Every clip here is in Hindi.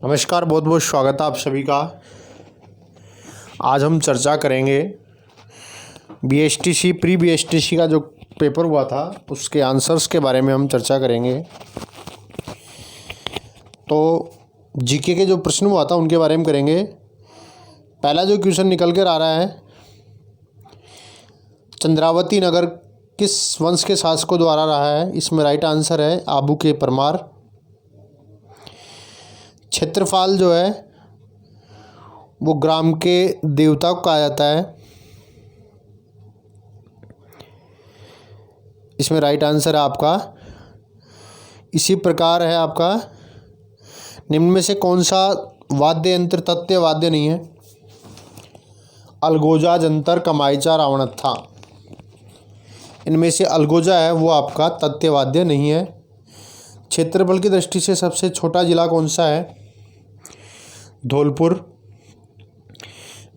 नमस्कार, बहुत बहुत स्वागत है आप सभी का। आज हम चर्चा करेंगे बीएसटीसी प्री बीएसटीसी का जो पेपर हुआ था उसके आंसर्स के बारे में हम चर्चा करेंगे। तो जीके के जो प्रश्न हुआ था उनके बारे में करेंगे। पहला जो क्वेश्चन निकल कर आ रहा है, चंद्रावती नगर किस वंश के शासकों द्वारा रहा है? इसमें राइट आंसर है आबू के परमार। क्षेत्रफल जो है वो ग्राम के देवता को कहा जाता है। इसमें राइट आंसर है आपका। इसी प्रकार है आपका, निम्न में से कौन सा वाद्य यंत्र तथ्य वाद्य नहीं है? अलगोजा, जंतर, कमाईचा, रावणत्था। इनमें से अलगोजा है वो आपका तथ्य वाद्य नहीं है। क्षेत्रफल की दृष्टि से सबसे छोटा जिला कौन सा है? धौलपुर।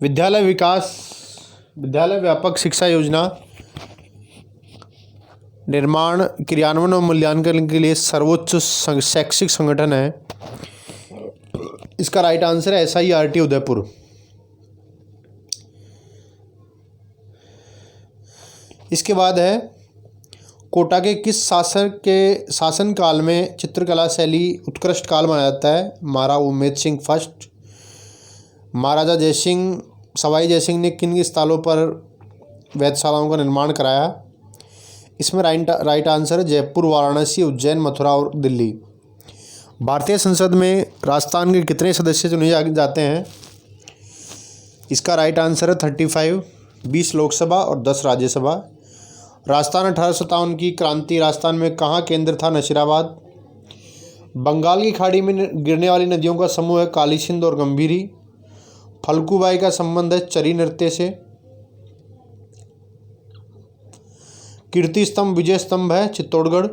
विद्यालय व्यापक शिक्षा योजना निर्माण, क्रियान्वयन और मूल्यांकन के लिए सर्वोच्च शैक्षिक संगठन है। इसका राइट आंसर है SIRT उदयपुर। इसके बाद है, कोटा के किस शासक के शासनकाल में चित्रकला शैली उत्कृष्ट काल माना जाता है? महाराजा उमेद सिंह फर्स्ट। महाराजा जयसिंह, सवाई जयसिंह ने किन स्थलों पर वेधशालाओं का निर्माण कराया? इसमें राइट आंसर है जयपुर, वाराणसी, उज्जैन, मथुरा और दिल्ली। भारतीय संसद में राजस्थान के कितने सदस्य चुने जाते हैं? इसका राइट आंसर है 35, 20 लोकसभा और 10 राज्यसभा। राजस्थान 1857 की क्रांति राजस्थान में कहाँ केंद्र था? नशीराबाद। बंगाल की खाड़ी में गिरने वाली नदियों का समूह है काली सिंध और गंभीरी। फल्गुबाई का संबंध है चरी नृत्य से। कीर्ति स्तंभ, विजय स्तंभ है चित्तौड़गढ़।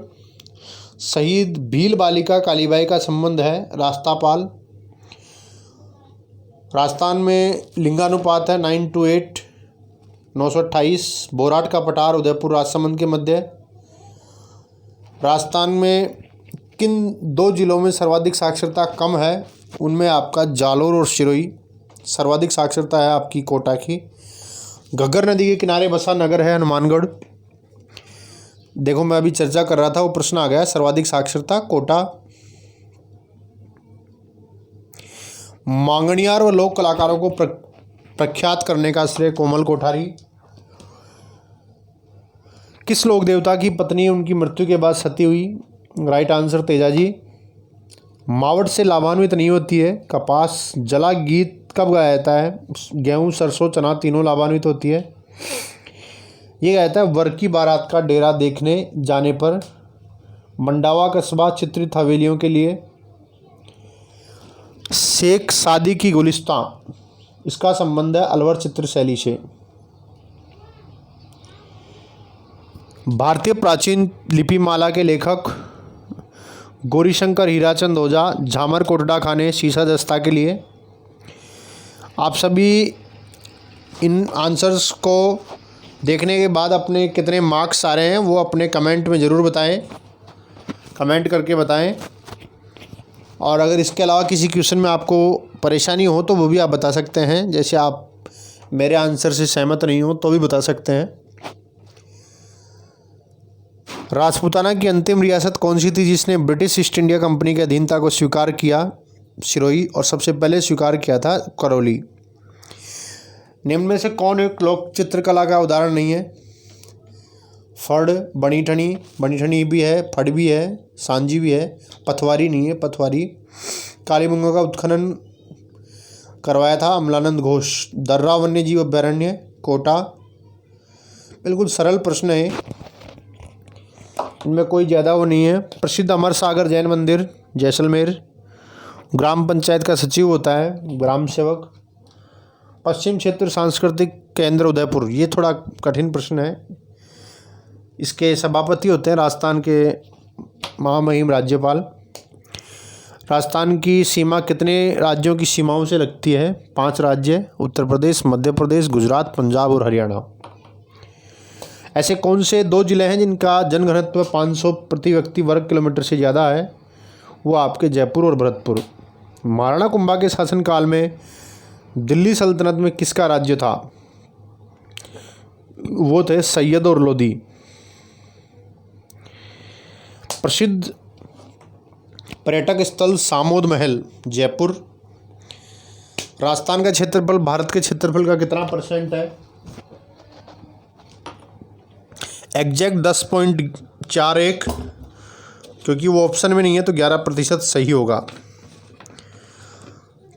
शहीद भील बालिका कालीबाई का संबंध है रास्तापाल। राजस्थान में लिंगानुपात है 9:8, 928। बोराट का पठार उदयपुर राजसमंद के मध्य। राजस्थान में किन दो जिलों में सर्वाधिक साक्षरता कम है? उनमें आपका जालोर और सिरोही। सर्वाधिक साक्षरता है आपकी कोटा की। घग्गर नदी के किनारे बसा नगर है हनुमानगढ़। देखो, मैं अभी चर्चा कर रहा था, वो प्रश्न आ गया, सर्वाधिक साक्षरता कोटा। मांगणियार व लोक कलाकारों को प्रख्यात करने का श्रेय कोमल कोठारी। किस लोक देवता की पत्नी उनकी मृत्यु के बाद सती हुई? Right answer Tejaji. मावट से लाभान्वित नहीं होती है कपास। जला गीत कब गाया जाता है? गेहूँ, सरसों, चना तीनों लाभान्वित होती है। ये कहता है वर की बारात का डेरा देखने जाने पर। मंडावा कस्बा चित्रित हवेलियों के लिए। शेख सादी की गुलिस्तां, इसका संबंध है अलवर चित्र शैली से। भारतीय प्राचीन लिपिमाला के लेखक गौरीशंकर हीराचंद ओझा। झामर कोटड़ा खाने शीशा दस्ता के लिए। आप सभी इन आंसर्स को देखने के बाद अपने कितने मार्क्स आ रहे हैं वो अपने कमेंट में ज़रूर बताएं, कमेंट करके बताएं। और अगर इसके अलावा किसी क्वेश्चन में आपको परेशानी हो तो वो भी आप बता सकते हैं। जैसे आप मेरे आंसर से सहमत नहीं हो तो भी बता सकते हैं। राजपूताना की अंतिम रियासत कौन सी थी जिसने ब्रिटिश ईस्ट इंडिया कंपनी की अधीनता को स्वीकार किया? सिरोही। और सबसे पहले स्वीकार किया था करौली। निम्न में से कौन एक लोक चित्रकला का उदाहरण नहीं है? फड़, बनीठनी। बनीठनी भी है, फड़ भी है, सांझी भी है। पथवारी नहीं है, पथवारी। कालीबंगा का उत्खनन करवाया था अमलानंद घोष। दर्रा वन्य जीव अभ्यारण्य कोटा। बिल्कुल सरल प्रश्न है, इनमें कोई ज़्यादा वो नहीं है। प्रसिद्ध अमर सागर जैन मंदिर जैसलमेर। ग्राम पंचायत का सचिव होता है ग्राम सेवक। पश्चिम क्षेत्र सांस्कृतिक केंद्र उदयपुर। ये थोड़ा कठिन प्रश्न है। इसके सभापति होते हैं राजस्थान के महामहिम राज्यपाल। राजस्थान की सीमा कितने राज्यों की सीमाओं से लगती है? 5 राज्य, उत्तर प्रदेश, मध्य प्रदेश, गुजरात, पंजाब और हरियाणा। ऐसे कौन से 2 जिले हैं जिनका जनघनत्व 500 प्रति व्यक्ति वर्ग किलोमीटर से ज़्यादा है? वो आपके जयपुर और भरतपुर। महाराणा कुंभा के शासनकाल में दिल्ली सल्तनत में किसका राज्य था? वो थे सैयद और लोदी। प्रसिद्ध पर्यटक स्थल सामोद महल जयपुर। राजस्थान का क्षेत्रफल भारत के क्षेत्रफल का कितना % है? एग्जैक्ट 10.41, क्योंकि वो ऑप्शन में नहीं है तो 11% सही होगा।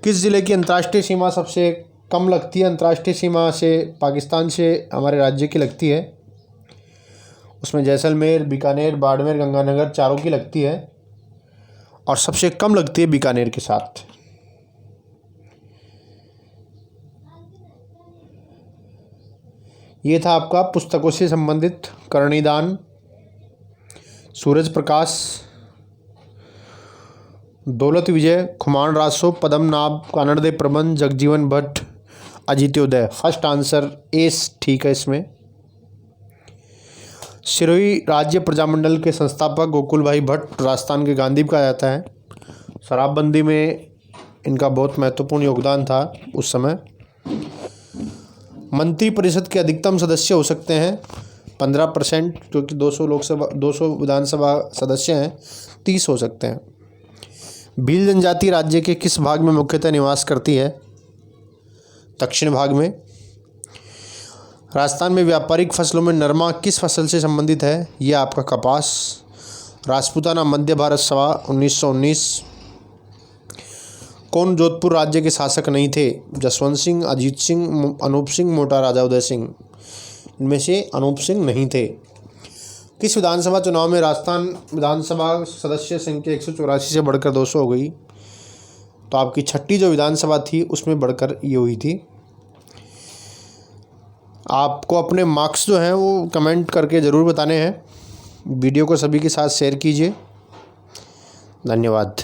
किस ज़िले की अंतर्राष्ट्रीय सीमा सबसे कम लगती है? अंतर्राष्ट्रीय सीमा से पाकिस्तान से हमारे राज्य की लगती है, उसमें जैसलमेर, बीकानेर, बाड़मेर, गंगानगर चारों की लगती है और सबसे कम लगती है बीकानेर के साथ। ये था आपका पुस्तकों से संबंधित करणीदान, सूरज प्रकाश, दौलत विजय, Khuman राजसो, Padmanabh, Kanhadade Prabandh, Jagjivan Bhatt, Ajitodaya. First answer A ठीक है इसमें। सिरोही राज्य प्रजामंडल के संस्थापक गोकुल भाई भट्ट राजस्थान के गांधी कहा जाता है। शराबबंदी में इनका बहुत महत्वपूर्ण योगदान था उस समय। मंत्रिपरिषद के अधिकतम सदस्य हो सकते हैं 15%, क्योंकि 200 विधानसभा सदस्य हैं, 30 हो सकते हैं। भील जनजाति राज्य के किस भाग में मुख्यतः निवास करती है? दक्षिण भाग में। राजस्थान में व्यापारिक फसलों में नरमा किस फसल से संबंधित है? यह आपका कपास। राजपूताना मध्य भारत सभा 1919। कौन जोधपुर राज्य के शासक नहीं थे? जसवंत सिंह, अजीत सिंह, अनूप सिंह, मोटा राजा उदय सिंह। इनमें से अनूप सिंह नहीं थे। किस विधानसभा चुनाव में राजस्थान विधानसभा सदस्य संख्या 184 से बढ़कर 200 हो गई? तो आपकी छठी जो विधानसभा थी उसमें बढ़कर ये हुई थी। आपको अपने मार्क्स जो हैं वो कमेंट करके ज़रूर बताने हैं। वीडियो को सभी के साथ शेयर कीजिए। धन्यवाद।